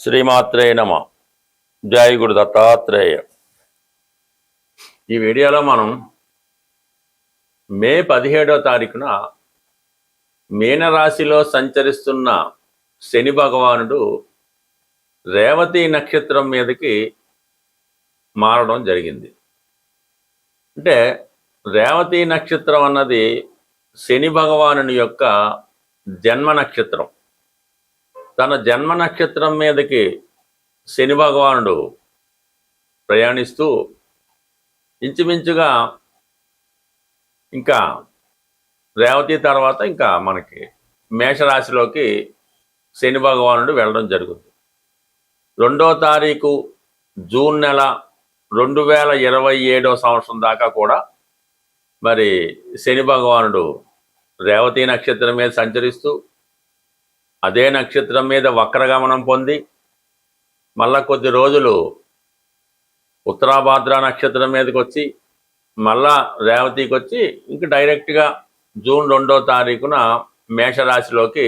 శ్రీమాత్రే నమ. జై గురు దత్తాత్రేయ. ఈ వీడియోలో మనం మే 17వ తారీఖున మీనరాశిలో సంచరిస్తున్న శని భగవానుడు రేవతి నక్షత్రం మీదకి మారడం జరిగింది. అంటే రేవతి నక్షత్రం అన్నది శని భగవానుని యొక్క జన్మ నక్షత్రం. తన జన్మ నక్షత్రం మీదకి శని భగవానుడు ప్రయాణిస్తూ ఇంచుమించుగా ఇంకా రేవతి తర్వాత ఇంకా మనకి మేషరాశిలోకి శని భగవానుడు వెళ్ళడం జరుగుతుంది. 2వ తారీఖు జూన్ నెల 2027వ సంవత్సరం దాకా కూడా మరి శని భగవానుడు రేవతి నక్షత్రం మీద సంచరిస్తూ అదే నక్షత్రం మీద వక్రగమనం పొంది మళ్ళా కొద్ది రోజులు ఉత్తరాభాద్ర నక్షత్రం మీదకి వచ్చి మళ్ళా రేవతికి వచ్చి ఇంక డైరెక్ట్గా జూన్ 2వ తారీఖున మేషరాశిలోకి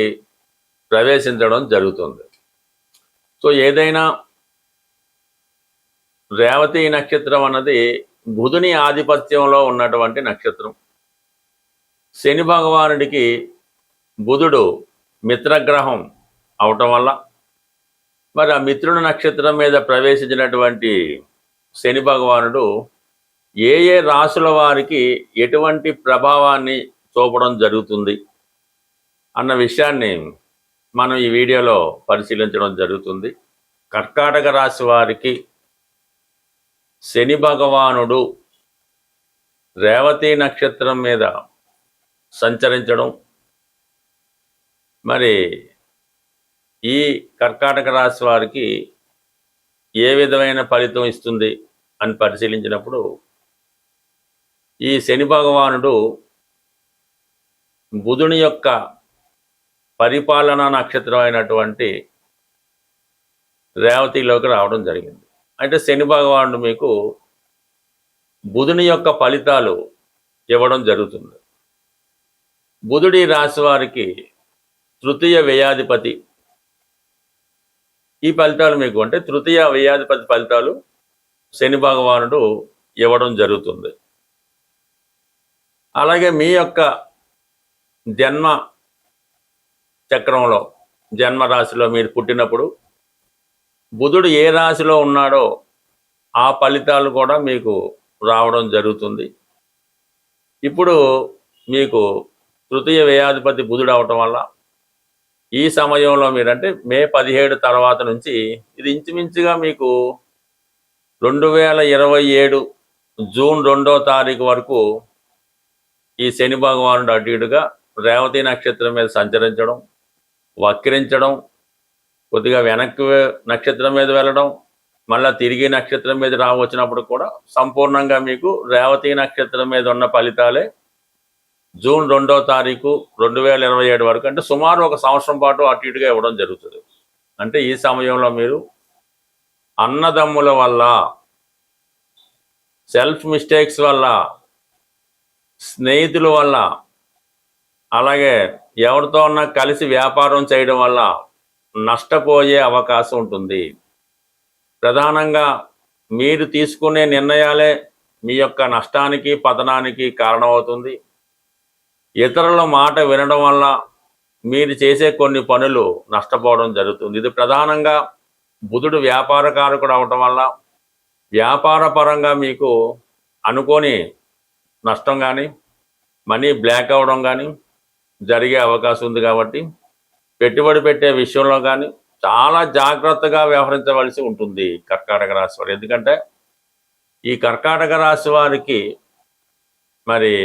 ప్రవేశించడం జరుగుతుంది. సో ఏదైనా రేవతి నక్షత్రం అన్నది బుధుని ఆధిపత్యంలో ఉన్నటువంటి నక్షత్రం. శని భగవానుడికి బుధుడు మిత్రగ్రహం అవటం వల్ల మరి ఆ మిత్రుడి నక్షత్రం మీద ప్రవేశించినటువంటి శని భగవానుడు ఏ ఏ రాశుల వారికి ఎటువంటి ప్రభావాన్ని చూపడం జరుగుతుంది అన్న విషయాన్ని మనం ఈ వీడియోలో పరిశీలించడం జరుగుతుంది. కర్కాటక రాశి వారికి శని భగవానుడు రేవతి నక్షత్రం మీద సంచరించడం మరి ఈ కర్కాటక రాశి వారికి ఏ విధమైన ఫలితం ఇస్తుంది అని పరిశీలించినప్పుడు ఈ శని భగవానుడు బుధుని యొక్క పరిపాలనా నక్షత్రం అయినటువంటి రేవతిలోకి రావడం జరిగింది. అంటే శని భగవానుడు మీకు బుధుని యొక్క ఫలితాలు ఇవ్వడం జరుగుతుంది. బుధుడి రాశి వారికి తృతీయ వ్యయాధిపతి. ఈ ఫలితాలు మీకు అంటే తృతీయ వ్యయాధిపతి ఫలితాలు శని భగవానుడు ఇవ్వడం జరుగుతుంది. అలాగే మీ యొక్క జన్మ చక్రంలో జన్మ రాశిలో మీరు పుట్టినప్పుడు బుధుడు ఏ రాశిలో ఉన్నాడో ఆ ఫలితాలు కూడా మీకు రావడం జరుగుతుంది. ఇప్పుడు మీకు తృతీయ వ్యయాధిపతి బుధుడు అవటం వల్ల ఈ సమయంలో మీరంటే మే 17 తర్వాత నుంచి ఇది ఇంచుమించుగా మీకు 2027 జూన్ 2వ తారీఖు వరకు ఈ శని భగవానుడు అటు ఇటుగా రేవతి నక్షత్రం మీద సంచరించడం, వక్రించడం, కొద్దిగా వెనక్కి నక్షత్రం మీద వెళ్ళడం, మళ్ళీ తిరిగి నక్షత్రం మీద వచ్చినప్పుడు కూడా సంపూర్ణంగా మీకు రేవతి నక్షత్రం మీద ఉన్న ఫలితాలే జూన్ 2వ తారీఖు 2027 వరకు అంటే సుమారు ఒక సంవత్సరం పాటు అటు ఇటుగా ఇవ్వడం జరుగుతుంది. అంటే ఈ సమయంలో మీరు అన్నదమ్ముల వల్ల, సెల్ఫ్ మిస్టేక్స్ వల్ల, స్నేహితుల వల్ల, అలాగే ఎవరితో ఉన్నా కలిసి వ్యాపారం చేయడం వల్ల నష్టపోయే అవకాశం ఉంటుంది. ప్రధానంగా మీరు తీసుకునే నిర్ణయాలే మీ యొక్క నష్టానికి పతనానికి కారణమవుతుంది. ఇతరుల మాట వినడం వల్ల మీరు చేసే కొన్ని పనులు నష్టపోవడం జరుగుతుంది. ఇది ప్రధానంగా బుధుడు వ్యాపారకారకుడు అవటం వల్ల వ్యాపార పరంగా మీకు అనుకోని నష్టం కానీ మనీ బ్లాక్ అవ్వడం కానీ జరిగే అవకాశం ఉంది. కాబట్టి పెట్టుబడి పెట్టే విషయంలో కానీ చాలా జాగ్రత్తగా వ్యవహరించవలసి ఉంటుంది కర్కాటక రాశి వారు. ఎందుకంటే ఈ కర్కాటక రాశి వారికి మరి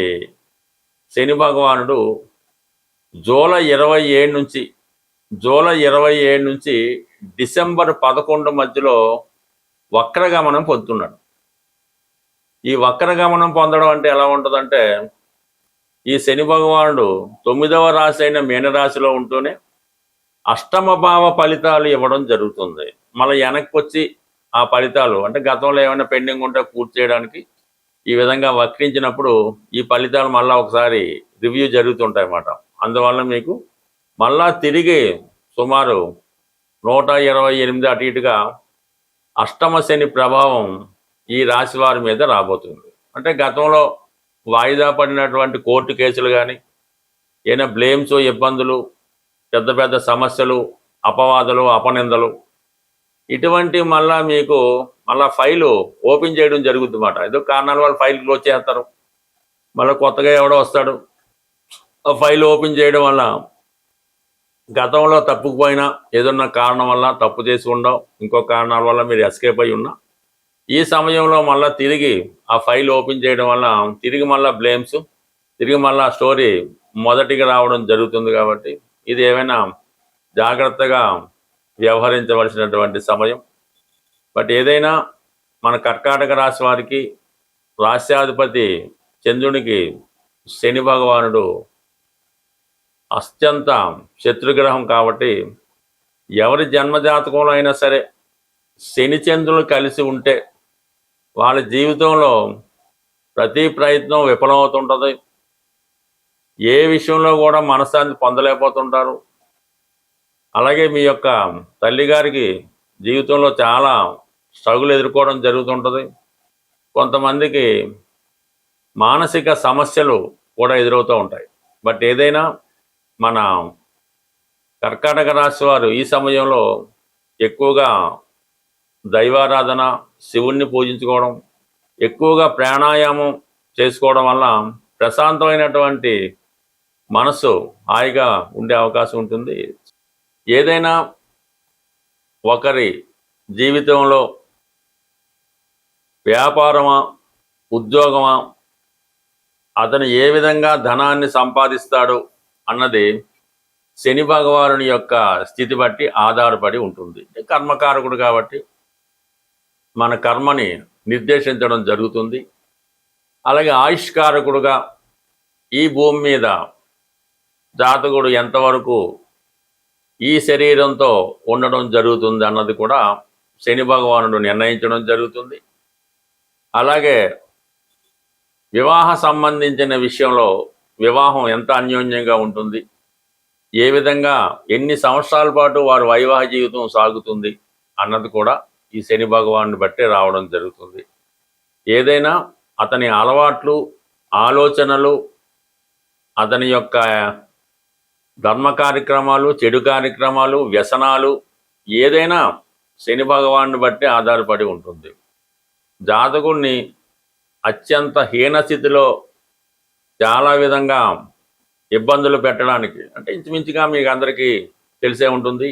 శని భగవానుడు జూలై 27 నుంచి డిసెంబర్ 11 మధ్యలో వక్రగమనం పొందుతున్నాడు. ఈ వక్రగమనం పొందడం అంటే ఎలా ఉంటుందంటే ఈ శని భగవానుడు 9వ రాశి అయిన మీనరాశిలో ఉంటూనే అష్టమ భావ ఫలితాలు ఇవ్వడం జరుగుతుంది. మళ్ళీ వెనక్కి వచ్చి ఆ ఫలితాలు అంటే గతంలో ఏమైనా పెండింగ్ ఉంటే పూర్తి చేయడానికి ఈ విధంగా వక్రించినప్పుడు ఈ ఫలితాలు మళ్ళీ ఒకసారి రివ్యూ జరుగుతుంటాయి అన్నమాట. అందువల్ల మీకు మళ్ళా తిరిగి సుమారు 128 అటు ఇటుగా అష్టమ శని ప్రభావం ఈ రాశి వారి మీద రాబోతుంది. అంటే గతంలో వాయిదా పడినటువంటి కోర్టు కేసులు కానీ, ఏదైనా బ్లేమ్స్, ఇబ్బందులు, పెద్ద పెద్ద సమస్యలు, అపవాదులు, అపనిందలు, ఇటువంటి మళ్ళా మీకు మళ్ళా ఫైలు ఓపెన్ చేయడం జరుగుతుంది అన్నమాట. ఏదో కారణాల వల్ల ఫైల్ క్లోజ్ చేస్తారు, మళ్ళీ కొత్తగా ఎవడో వస్తాడు, ఆ ఫైల్ ఓపెన్ చేయడం వల్ల గతంలో తప్పుకుపోయినా ఏదన్నా కారణం వల్ల తప్పు చేసి ఉండవు, ఇంకో కారణాల వల్ల మీరు ఎస్కేప్ అయి ఉన్నా ఈ సమయంలో మళ్ళీ తిరిగి ఆ ఫైల్ ఓపెన్ చేయడం వల్ల తిరిగి మళ్ళీ బ్లేమ్స్, తిరిగి మళ్ళీ స్టోరీ మొదటికి రావడం జరుగుతుంది. కాబట్టి ఇది ఏమైనా జాగ్రత్తగా వ్యవహరించవలసినటువంటి సమయం. బట్ ఏదైనా మన కర్కాటక రాశి వారికి రాశ్యాధిపతి చంద్రునికి శని భగవానుడు అత్యంత శత్రుగ్రహం కాబట్టి ఎవరి జన్మజాతకంలో అయినా సరే శని చంద్రులు కలిసి ఉంటే వాళ్ళ జీవితంలో ప్రతి ప్రయత్నం విఫలమవుతుంటుంది. ఏ విషయంలో కూడా మనశ్శాంతి పొందలేకపోతుంటారు. అలాగే మీ యొక్క తల్లిగారికి జీవితంలో చాలా స్ట్రగుల్ ఎదుర్కోవడం జరుగుతుంటుంది. కొంతమందికి మానసిక సమస్యలు కూడా ఎదురవుతూ ఉంటాయి. బట్ ఏదైనా మన కర్కాటక రాశి వారు ఈ సమయంలో ఎక్కువగా దైవారాధన, శివుణ్ణి పూజించుకోవడం, ఎక్కువగా ప్రాణాయామం చేసుకోవడం వల్ల ప్రశాంతమైనటువంటి మనసు హాయిగా ఉండే అవకాశం ఉంటుంది. ఏదైనా ఒకరి జీవితంలో వ్యాపారమా, ఉద్యోగమా, అతను ఏ విధంగా ధనాన్ని సంపాదిస్తాడు అన్నది శని భగవానుని యొక్క స్థితి బట్టి ఆధారపడి ఉంటుంది. కర్మకారకుడు కాబట్టి మన కర్మని నిర్దేశించడం జరుగుతుంది. అలాగే ఆయుష్కారకుడుగా ఈ భూమి మీద జాతకుడు ఎంతవరకు ఈ శరీరంతో ఉండడం జరుగుతుంది అన్నది కూడా శని భగవానుడు నిర్ణయించడం జరుగుతుంది. అలాగే వివాహ సంబంధించిన విషయంలో వివాహం ఎంత అన్యోన్యంగా ఉంటుంది, ఏ విధంగా ఎన్ని సంవత్సరాల పాటు వారి వైవాహిక జీవితం సాగుతుంది అన్నది కూడా ఈ శని భగవానుని బట్టే రావడం జరుగుతుంది. ఏదైనా అతని అలవాట్లు, ఆలోచనలు, అతని యొక్క ధర్మ కార్యక్రమాలు, చెడు కార్యక్రమాలు, వ్యసనాలు ఏదైనా శని భగవానుని బట్టి ఆధారపడి ఉంటుంది. జాతకుడిని అత్యంత హీనస్థితిలో చాలా విధంగా ఇబ్బందులు పెట్టడానికి, అంటే ఇంచుమించుగా మీకు అందరికీ తెలిసే ఉంటుంది,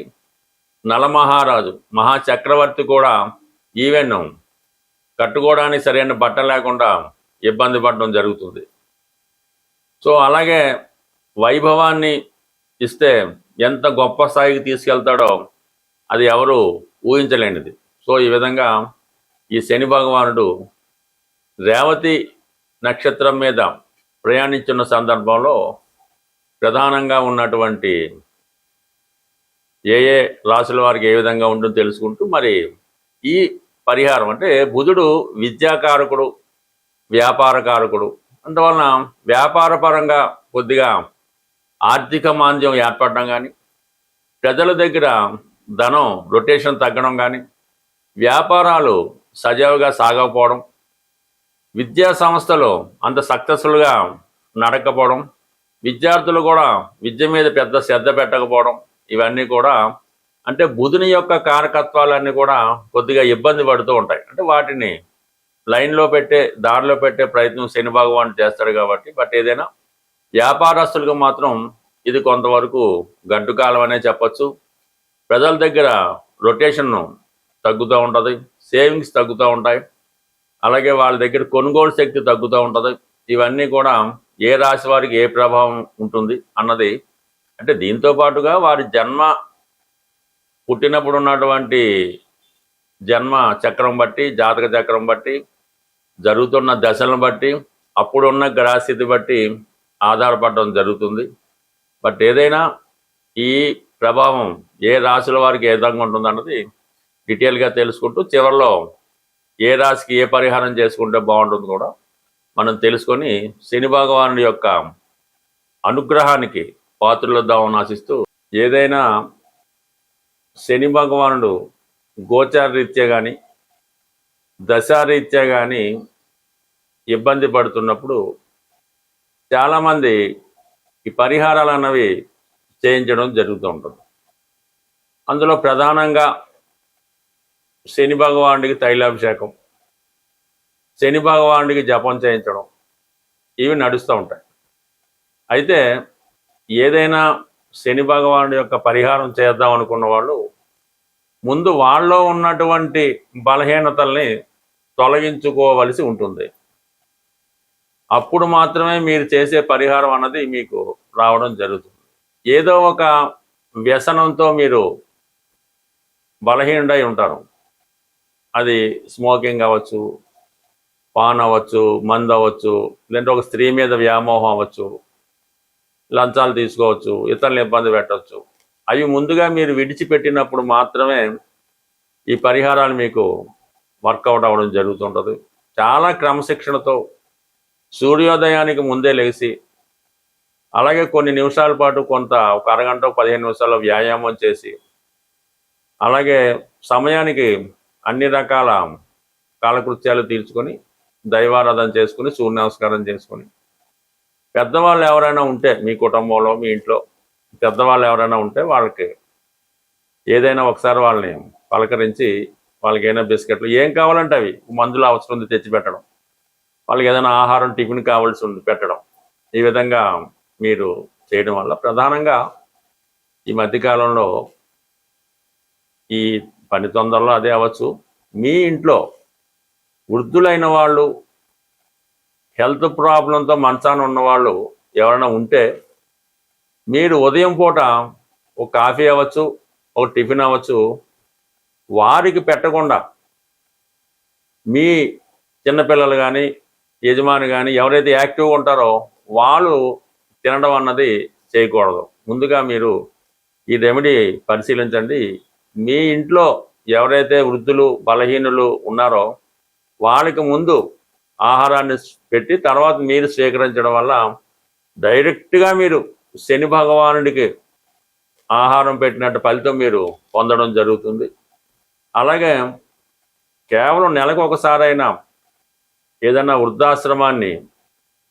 నలమహారాజు మహాచక్రవర్తి కూడా ఈవెన్ కట్టుకోవడానికి సరైన బట్ట లేకుండా ఇబ్బంది పడడం జరుగుతుంది. సో అలాగే వైభవాన్ని ఇస్తే ఎంత గొప్ప స్థాయికి తీసుకెళ్తాడో అది ఎవరు ఊహించలేనిది. సో ఈ విధంగా ఈ శని భగవానుడు రేవతి నక్షత్రం మీద ప్రయాణించిన సందర్భంలో ప్రధానంగా ఉన్నటువంటి ఏ ఏ రాశుల వారికి ఏ విధంగా ఉంటుందో తెలుసుకుంటూ మరి ఈ పరిహారం, అంటే బుధుడు విద్యాకారకుడు, వ్యాపారకారకుడు, అందువలన వ్యాపారపరంగా కొద్దిగా ఆర్థిక మాంద్యం ఏర్పడడం కానీ, ప్రజల దగ్గర ధనం రొటేషన్ తగ్గడం కానీ, వ్యాపారాలు సజావుగా సాగకపోవడం, విద్యా సంస్థలు అంత సక్సెస్ఫుల్గా నడకపోవడం, విద్యార్థులు కూడా విద్య మీద పెద్ద శ్రద్ధ పెట్టకపోవడం, ఇవన్నీ కూడా అంటే బుధుని యొక్క కారకత్వాలన్నీ కూడా కొద్దిగా ఇబ్బంది పడుతూ ఉంటాయి. అంటే వాటిని లైన్లో పెట్టే, దారిలో పెట్టే ప్రయత్నం శని భగవానుడు చేస్తాడు కాబట్టి. బట్ ఏదైనా వ్యాపారస్తులకు మాత్రం ఇది కొంతవరకు గడ్డు కాలం అనే చెప్పచ్చు. ప్రజల దగ్గర రొటేషన్ తగ్గుతూ ఉంటుంది, సేవింగ్స్ తగ్గుతూ ఉంటాయి, అలాగే వాళ్ళ దగ్గర కొనుగోలు శక్తి తగ్గుతూ ఉంటుంది. ఇవన్నీ కూడా ఏ రాశి వారికి ఏ ప్రభావం ఉంటుంది అన్నది, అంటే దీంతో పాటుగా వారి జన్మ పుట్టినప్పుడు ఉన్నటువంటి జన్మ చక్రం బట్టి, జాతక చక్రం బట్టి, జరుగుతున్న దశలను బట్టి, అప్పుడున్న గ్రహస్థితి బట్టి ఆధారపడడం జరుగుతుంది. బట్ ఏదైనా ఈ ప్రభావం ఏ రాశుల వారికి ఏ విధంగా ఉంటుంది అన్నది డీటెయిల్గా తెలుసుకుంటూ చివరిలో ఏ రాశికి ఏ పరిహారం చేసుకుంటే బాగుంటుంది కూడా మనం తెలుసుకొని శని భగవానుడి యొక్క అనుగ్రహానికి పాత్రలొద్దామని ఆశిస్తూ, ఏదైనా శని భగవానుడు గోచార రీత్యా కానీ దశారీత్యా కానీ ఇబ్బంది పడుతున్నప్పుడు చాలామంది ఈ పరిహారాలు అన్నవి చేయించడం జరుగుతూ ఉంటుంది. అందులో ప్రధానంగా శని భగవానుడికి తైలాభిషేకం, శని భగవానుడికి జపం చేయించడం, ఇవి నడుస్తూ ఉంటాయి. అయితే ఏదైనా శని భగవానుడి యొక్క పరిహారం చేద్దాం అనుకున్న వాళ్ళు ముందు వాళ్ళలో ఉన్నటువంటి బలహీనతల్ని తొలగించుకోవలసి ఉంటుంది. అప్పుడు మాత్రమే మీరు చేసే పరిహారం అన్నది మీకు రావడం జరుగుతుంది. ఏదో ఒక వ్యసనంతో మీరు బలహీనుడై ఉంటారు. అది స్మోకింగ్ అవ్వచ్చు, పాన్ అవ్వచ్చు, మందు అవ్వచ్చు, లేదంటే ఒక స్త్రీ మీద వ్యామోహం అవ్వచ్చు, లంచాలు తీసుకోవచ్చు, ఇతరులను ఇబ్బంది పెట్టవచ్చు. అవి ముందుగా మీరు విడిచిపెట్టినప్పుడు మాత్రమే ఈ పరిహారాలు మీకు వర్కౌట్ అవ్వడం జరుగుతుంటుంది. చాలా క్రమశిక్షణతో సూర్యోదయానికి ముందే లేచి, అలాగే కొన్ని నిమిషాల పాటు ఒక అరగంట 15 నిమిషాలు వ్యాయామం చేసి, అలాగే సమయానికి అన్ని రకాల కాలకృత్యాలు తీర్చుకొని దైవారాధన చేసుకుని సూర్య నమస్కారం చేసుకొని, పెద్దవాళ్ళు ఎవరైనా ఉంటే మీ కుటుంబంలో మీ ఇంట్లో పెద్దవాళ్ళు ఎవరైనా ఉంటే వాళ్ళకి ఏదైనా ఒకసారి వాళ్ళని పలకరించి వాళ్ళకి ఏదైనా బిస్కెట్లు ఏం కావాలంటే అవి మందులు అవసరం ఉంది తెచ్చి పెట్టడం, వాళ్ళకి ఏదైనా ఆహారం టిఫిన్ కావాల్సి ఉంది పెట్టడం, ఈ విధంగా మీరు చేయడం వల్ల ప్రధానంగా ఈ మధ్యకాలంలో ఈ పని తొందరలో అదే అవ్వచ్చు, మీ ఇంట్లో వృద్ధులైన వాళ్ళు హెల్త్ ప్రాబ్లంతో మంచాన ఉన్నవాళ్ళు ఎవరైనా ఉంటే మీరు ఉదయం పూట ఒక కాఫీ అవ్వచ్చు, ఒక టిఫిన్ అవ్వచ్చు, వారికి పెట్టకుండా మీ చిన్నపిల్లలు కానీ యజమాని కానీ ఎవరైతే యాక్టివ్గా ఉంటారో వాళ్ళు తినడం అన్నది చేయకూడదు. ముందుగా మీరు ఈ రెమెడీ పరిశీలించండి. మీ ఇంట్లో ఎవరైతే వృద్ధులు బలహీనులు ఉన్నారో వాళ్ళకి ముందు ఆహారాన్ని పెట్టి తర్వాత మీరు స్వీకరించడం వల్ల డైరెక్ట్గా మీరు శని భగవానుడికి ఆహారం పెట్టినట్టు ఫలితం మీరు పొందడం జరుగుతుంది. అలాగే కేవలం నెలకు ఒకసారైనా ఏదైనా వృద్ధాశ్రమాన్ని,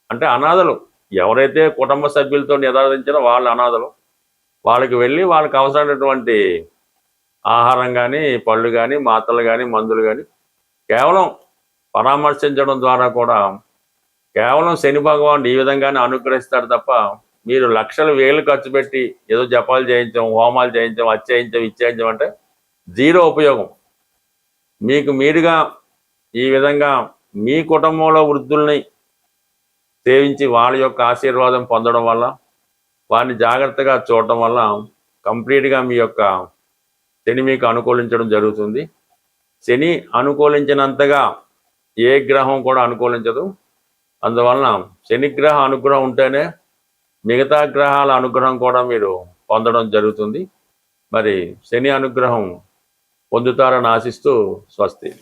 అంటే అనాథలు ఎవరైతే కుటుంబ సభ్యులతో నిరాధించారో వాళ్ళ అనాథలు, వాళ్ళకి వెళ్ళి వాళ్ళకి అవసరమైనటువంటి ఆహారం కానీ పళ్ళు కానీ మాత్రలు కానీ మందులు కానీ కేవలం పరామర్శించడం ద్వారా కూడా కేవలం శని భగవానుడు ఈ విధంగానే అనుగ్రహిస్తాడు తప్ప మీరు లక్షలు వేలు ఖర్చు పెట్టి ఏదో జపాలు చేయించాం, హోమాలు చేయించాం, అది చేయించాం, ఇది చేయించాం అంటే జీరో ఉపయోగం. మీకు మీరుగా ఈ విధంగా మీ కుటుంబంలో వృద్ధుల్ని సేవించి వాళ్ళ యొక్క ఆశీర్వాదం పొందడం వల్ల, వారిని జాగ్రత్తగా చూడటం వల్ల కంప్లీట్గా మీ యొక్క శని మీకు అనుకూలించడం జరుగుతుంది. శని అనుకూలించినంతగా ఏ గ్రహం కూడా అనుకూలించదు. అందువలన శనిగ్రహ అనుగ్రహం ఉంటేనే మిగతా గ్రహాల అనుగ్రహం కూడా మీరు పొందడం జరుగుతుంది. మరి శని అనుగ్రహం పొందుతారని ఆశిస్తూ స్వస్తి.